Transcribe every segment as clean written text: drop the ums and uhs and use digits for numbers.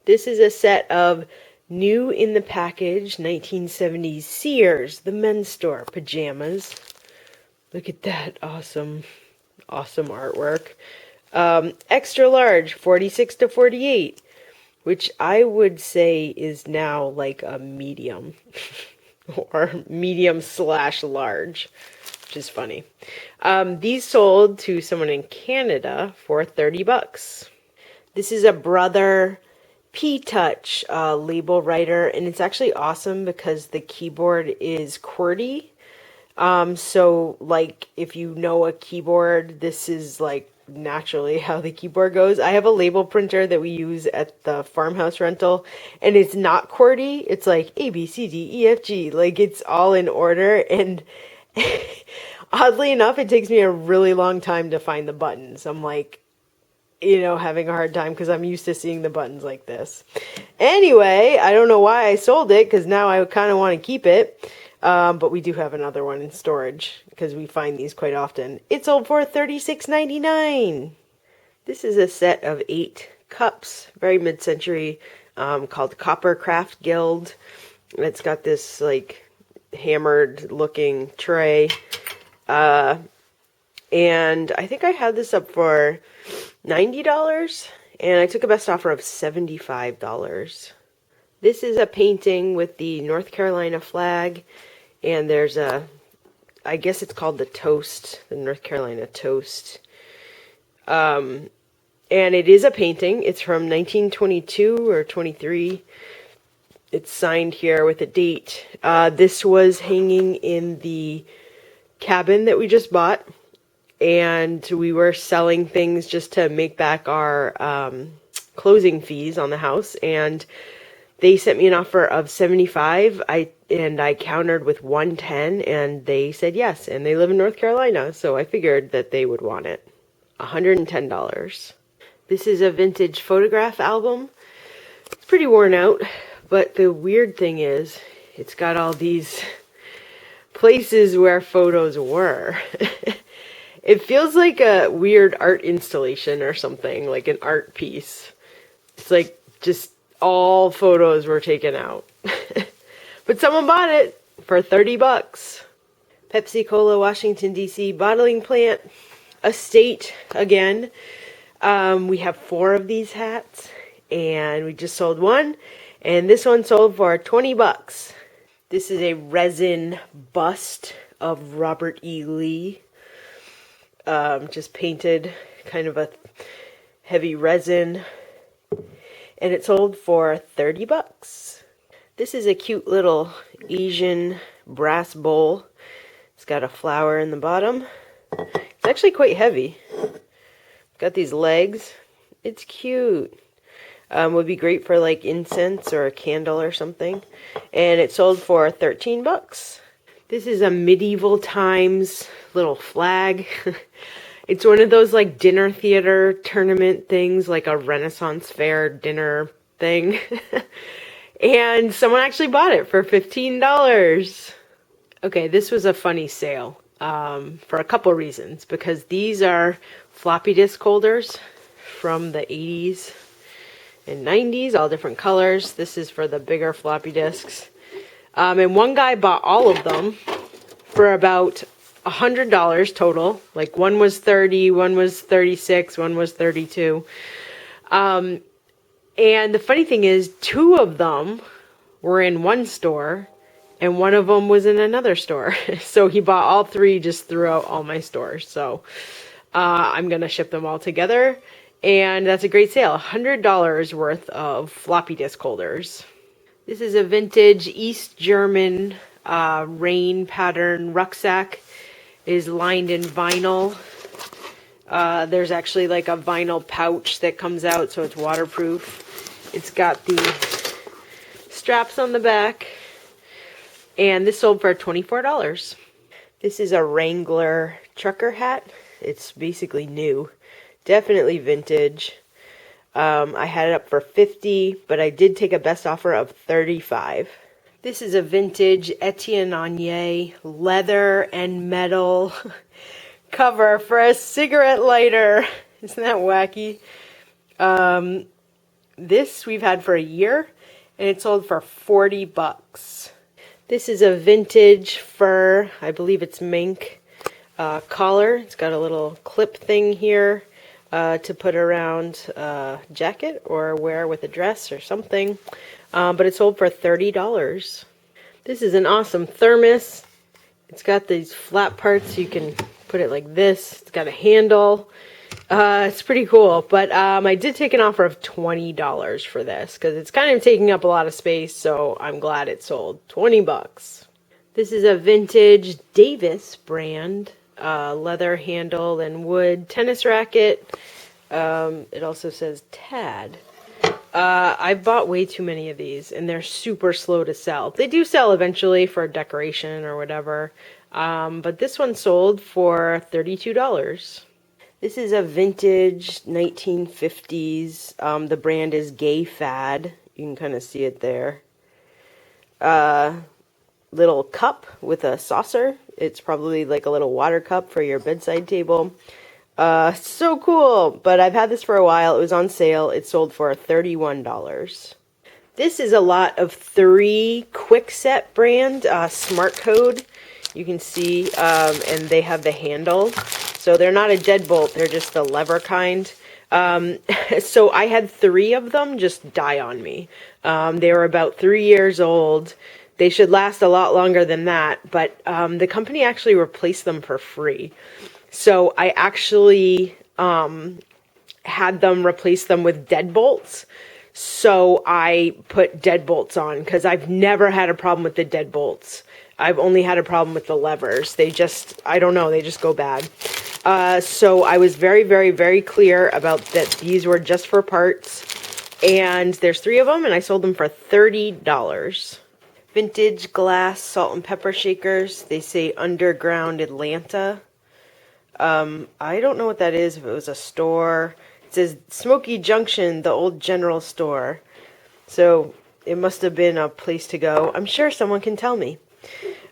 This is a set of new in the package 1970s Sears, the men's store pajamas. Look at that awesome artwork. Extra large, 46 to 48, which I would say is now like a medium or medium / large, which is funny. These sold to someone in Canada for $30. This is a Brother P-Touch label writer, and it's actually awesome because the keyboard is QWERTY. So like if you know a keyboard, this is like naturally how the keyboard goes. I have a label printer that we use at the farmhouse rental, and it's not QWERTY. It's like A, B, C, D, E, F, G. Like it's all in order, and oddly enough, it takes me a really long time to find the buttons. I'm like, having a hard time because I'm used to seeing the buttons like this. Anyway, I don't know why I sold it because now I kind of want to keep it. But we do have another one in storage because we find these quite often. It sold for $36.99. This is a set of 8 cups, very mid-century, called Copper Craft Guild. It's got this like hammered looking tray. And I think I had this up for $90, and I took a best offer of $75. This is a painting with the North Carolina flag, and there's I guess it's called the toast, the North Carolina toast. And it is a painting. It's from 1922 or 23. It's signed here with a date. This was hanging in the cabin that we just bought, and we were selling things just to make back our closing fees on the house, and they sent me an offer of $75. I countered with $110, and they said yes, and they live in North Carolina, so I figured that they would want it. $110. This is a vintage photograph album. It's pretty worn out, but the weird thing is it's got all these places where photos were. It feels like a weird art installation or something, like an art piece. It's like just all photos were taken out. But someone bought it for $30. Pepsi Cola, Washington, D.C. bottling plant, estate again. We have 4 of these hats, and we just sold one, and this one sold for $20. This is a resin bust of Robert E. Lee. Just painted, kind of a heavy resin, and it sold for $30. This is a cute little Asian brass bowl. It's got a flower in the bottom. It's actually quite heavy. It's got these legs. It's cute. Would be great for like incense or a candle or something. And it sold for $13. This is a medieval times little flag. It's one of those like dinner theater tournament things, like a Renaissance fair dinner thing. And someone actually bought it for $15. Okay, this was a funny sale for a couple reasons, because these are floppy disk holders from the 80s and 90s, all different colors. This is for the bigger floppy disks. And one guy bought all of them for about $100 total. Like one was 30, one was 36, one was 32. And the funny thing is, 2 of them were in one store and one of them was in another store. So he bought all 3 just throughout all my stores. So I'm going to ship them all together. And that's a great sale. $100 worth of floppy disk holders. This is a vintage East German rain pattern rucksack. It is lined in vinyl. There's actually like a vinyl pouch that comes out, so it's waterproof. It's got the straps on the back. And this sold for $24. This is a Wrangler Trucker Hat. It's basically new. Definitely vintage. I had it up for $50, but I did take a best offer of $35. This is a vintage Etienne leather and metal cover for a cigarette lighter. Isn't that wacky? This we've had for a year, and it sold for 40 bucks. This is a vintage fur, I believe it's mink, collar. It's got a little clip thing here to put around a jacket or wear with a dress or something. But it sold for $30. This is an awesome thermos. It's got these flat parts so you can put it like this. It's got a handle. It's pretty cool, but I did take an offer of $20 for this because it's kind of taking up a lot of space, so I'm glad it sold. 20 bucks. This is a vintage Davis brand, leather handle and wood tennis racket. It also says Tad. I bought way too many of these, and they're super slow to sell. They do sell eventually for decoration or whatever, but this one sold for $32. This is a vintage 1950s. The brand is Gay Fad. You can kind of see it there. Little cup with a saucer. It's probably like a little water cup for your bedside table. So cool. But I've had this for a while. It was on sale. It sold for $31. This is a lot of 3 Kwikset brand Smartcode. You can see, and they have the handle. So they're not a deadbolt, they're just the lever kind. So I had 3 of them just die on me. They were about 3 years old. They should last a lot longer than that, but the company actually replaced them for free. So I actually had them replace them with deadbolts. So I put deadbolts on because I've never had a problem with the deadbolts. I've only had a problem with the levers. They just, I don't know, they just go bad. So I was very, very, very clear about that these were just for parts. And there's 3 of them, and I sold them for $30. Vintage glass salt and pepper shakers. They say Underground Atlanta. I don't know what that is, if it was a store. It says Smoky Junction, the old general store. So it must have been a place to go. I'm sure someone can tell me.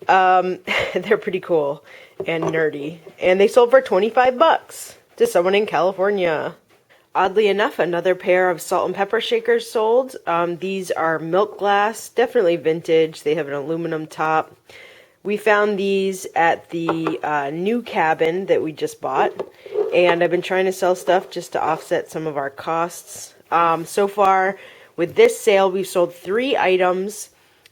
They're pretty cool and nerdy. And they sold for 25 bucks to someone in California. Oddly enough, another pair of salt and pepper shakers sold. These are milk glass, definitely vintage. They have an aluminum top. We found these at the new cabin that we just bought. And I've been trying to sell stuff just to offset some of our costs. So far, with this sale, we've sold 3 items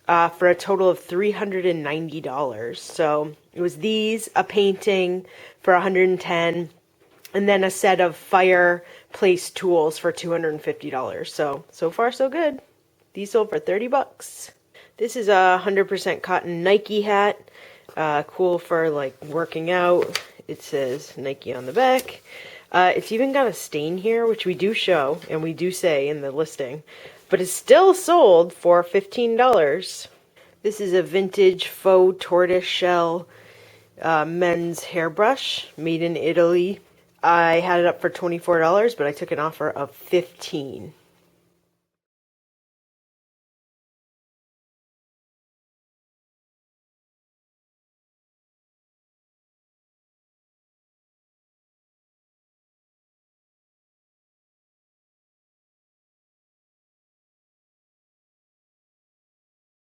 for a total of $390. So it was these, a painting for $110, and then a set of fireplace tools for $250. So far so good. These sold for 30 bucks. This is a 100% cotton Nike hat. Cool for like working out. It says Nike on the back. It's even got a stain here, which we do show and we do say in the listing. But it's still sold for $15. This is a vintage faux tortoise shell men's hairbrush made in Italy. I had it up for $24, but I took an offer of $15.